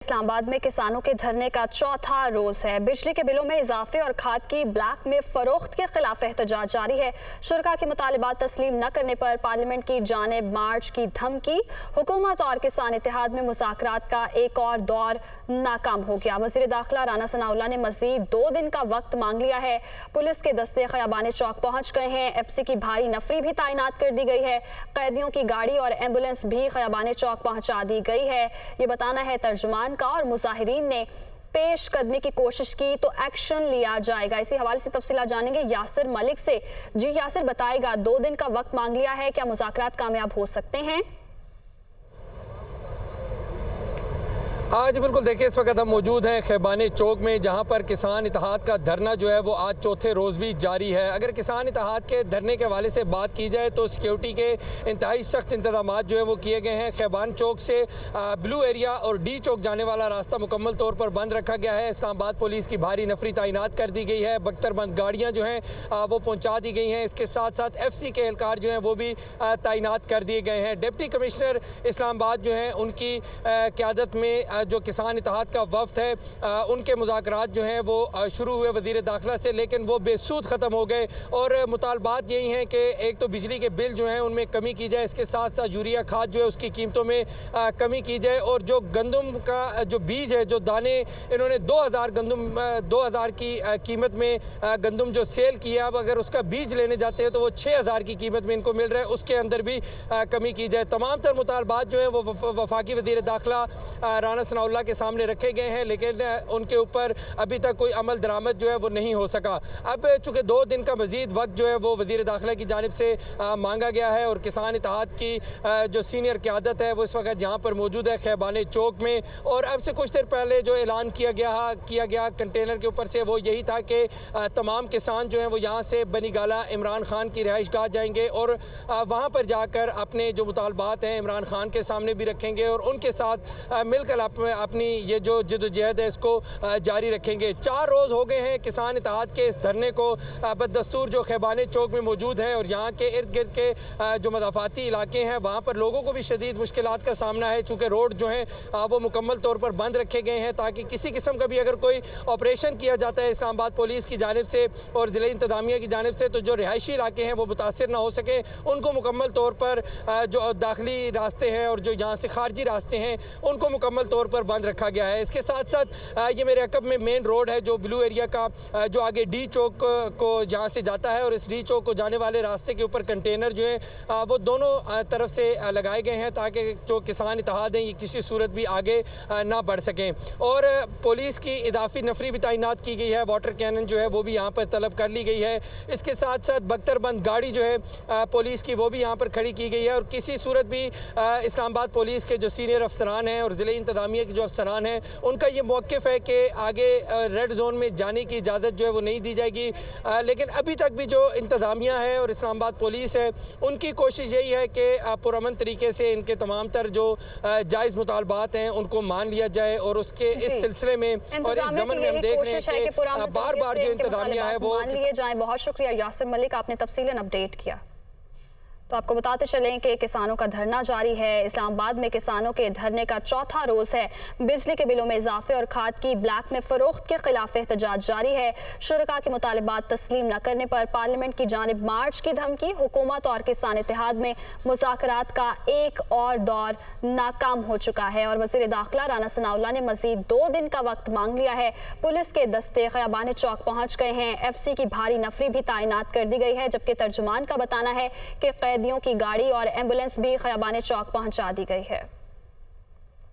इस्लामाबाद में किसानों के धरने का चौथा रोज है। बिजली के बिलों में इजाफे और खाद की ब्लैक में फरोख्त के खिलाफ एहतजाज जारी है। शुरका के मुतालिबात तस्लीम न करने पर पार्लियामेंट की जानिब मार्च की धमकी। हुकूमत और किसान इत्तेहाद में मुज़ाकरात का एक और दौर नाकाम हो गया। वज़ीर दाखिला राना सनाउल्लाह ने मज़ीद 2 दिन का वक्त मांग लिया है। पुलिस के दस्ते खयाबान चौक पहुंच गए हैं। FC की भारी नफरी भी तैनात कर दी गई है। कैदियों की गाड़ी और एम्बुलेंस भी खयाबान चौक पहुंचा दी गई है। ये बताना है तर्जुमान का और मुजाहिरीन ने पेशकदमी की कोशिश की तो एक्शन लिया जाएगा। इसी हवाले से तफसीलात जानेंगे यासिर मलिक से। जी यासिर, बताएगा 2 दिन का वक्त मांग लिया है, क्या मुज़ाकरात कामयाब हो सकते हैं? आज बिल्कुल देखिए, इस वक्त हम मौजूद हैं खैबान चौक में, जहां पर किसान इत्तेहाद का धरना जो है वो आज चौथे रोज़ भी जारी है। अगर किसान इत्तेहाद के धरने के हवाले से बात की जाए तो सिक्योरिटी के इंतहाई सख्त इंतजाम जो है वो किए गए हैं। खैबान चौक से ब्लू एरिया और डी चौक जाने वाला रास्ता मुकम्मल तौर पर बंद रखा गया है। इस्लामाबाद पुलिस की भारी नफरी तैनात कर दी गई है। बख्तरबंद गाड़ियाँ जो हैं वो पहुँचा दी गई हैं। इसके साथ साथ FC के एहलकार जो हैं वो भी तैनात कर दिए गए हैं। डिप्टी कमिश्नर इस्लामाबाद जो हैं उनकी क़यादत में जो किसान इत्तेहाद का वफ़द है उनके मुज़ाकरात जो हैं वो शुरू हुए वज़ीर दाखिला से, लेकिन वो बेसूद ख़त्म हो गए। और मुतालबात यही हैं कि एक तो बिजली के बिल जो हैं उनमें कमी की जाए, इसके साथ साथ यूरिया खाद जो है उसकी कीमतों में कमी की जाए, और जो गंदम का जो बीज है, जो दाने इन्होंने 2000 की कीमत में गंदम जो सेल किया, अब अगर उसका बीज लेने जाते हैं तो वो 6000 की कीमत में इनको मिल रहा है, उसके अंदर भी कमी की जाए। तमाम तर मुतालबात जो है वो वफाकी वज़ीर दाखिला राना सनाउल्लाह के सामने रखे गए हैं, लेकिन उनके ऊपर अभी तक कोई अमल दरामद जो है वो नहीं हो सका। अब चूँकि 2 दिन का मजीद वक्त जो है वो वज़ीर दाखिला की जानिब से मांगा गया है, और किसान इत्तेहाद की जो सीनियर क़यादत है वो इस वक्त यहाँ पर मौजूद है खैबान चौक में। और अब से कुछ देर पहले जो ऐलान किया गया कंटेनर के ऊपर से, वो यही था कि तमाम किसान जो हैं वो यहाँ से बनी गाला इमरान खान की रिहाइश गाह जाएंगे और वहाँ पर जाकर अपने जो मुतालबात हैं इमरान खान के सामने भी रखेंगे और उनके साथ मिलकर अपनी ये जो जद्दोजहद है इसको जारी रखेंगे। 4 रोज़ हो गए हैं किसान इत्तेहाद के इस धरने को बदस्तूर जो खैबान चौक में मौजूद है, और यहाँ के इर्द गिर्द के जो मदाफ़ाती इलाके हैं वहाँ पर लोगों को भी शदीद मुश्किलात का सामना है, चूँकि रोड जो है वो मुकम्मल तौर पर बंद रखे गए हैं, ताकि किसी किस्म का भी अगर कोई ऑपरेशन किया जाता है इस्लामाबाद पुलिस की जानिब से और ज़िला इंतज़ामिया की जानिब से, तो जो रिहायशी इलाके हैं वो मुतासर ना हो सके, उनको मुकम्मल तौर पर जो दाखिली रास्ते हैं और जो यहाँ से खारजी रास्ते हैं उनको मुकम्मल तौर पर बंद रखा गया है। इसके साथ साथ ये मेरे अकब में मेन रोड है जो ब्लू एरिया का जो आगे डी चौक को जहाँ से जाता है, और इस डी चौक को जाने वाले रास्ते के ऊपर कंटेनर जो है वो दोनों तरफ से लगाए गए हैं, ताकि जो किसान इत्तेहाद हैं ये किसी सूरत भी आगे ना बढ़ सकें। और पुलिस की इजाफी नफरी भी तैनात की गई है, वाटर कैनन जो है वो भी यहाँ पर तलब कर ली गई है। इसके साथ साथ बख्तरबंद गाड़ी जो है पुलिस की वो भी यहाँ पर खड़ी की गई है, और किसी सूरत भी इस्लामाबाद पुलिस के जो सीनियर अफसरान हैं और ज़िले इंतज़ामिया के जो अफसरान हैं उनका ये मौक़िफ़ है कि आगे रेड जोन में जाने की इजाज़त जो है वो नहीं दी जाएगी। लेकिन अभी तक भी जो इंतज़ामिया है और इस्लामाबाद पुलिस है उनकी कोशिश यही है कि पुरअमन तरीके से इनके तमाम तर जो जायज़ मुतालबात हैं उनको मान लिया जाए, और उसके इस सिलसिले में और इस ज़मन में हम देख रहे हैं कि बार बार जो इंतज़ामिया है वो मान लिए जाए। बहुत शुक्रिया यासिर मलिक, आपने तफसीलन अपडेट किया। तो आपको बताते चलें कि किसानों का धरना जारी है। इस्लामाबाद में किसानों के धरने का चौथा रोज़ है। बिजली के बिलों में इजाफे और खाद की ब्लैक में फरोख्त के खिलाफ एहतजाज जारी है। शुरका के मुतालिबात तस्लीम न करने पर पार्लियामेंट की जानिब मार्च की धमकी। हुकूमत और किसान इत्तेहाद में मुज़ाकरात का एक और दौर नाकाम हो चुका है, और वज़ीर दाखिला राना सनाउल्लाह ने मज़ीद 2 दिन का वक्त मांग लिया है। पुलिस के दस्ते खयाबान चौक पहुँच गए हैं। FC की भारी नफरी भी तैनात कर दी गई है, जबकि तर्जुमान का बताना है कि कैदियों की गाड़ी और एम्बुलेंस भी खयाबान चौक पहुंचा दी गई है।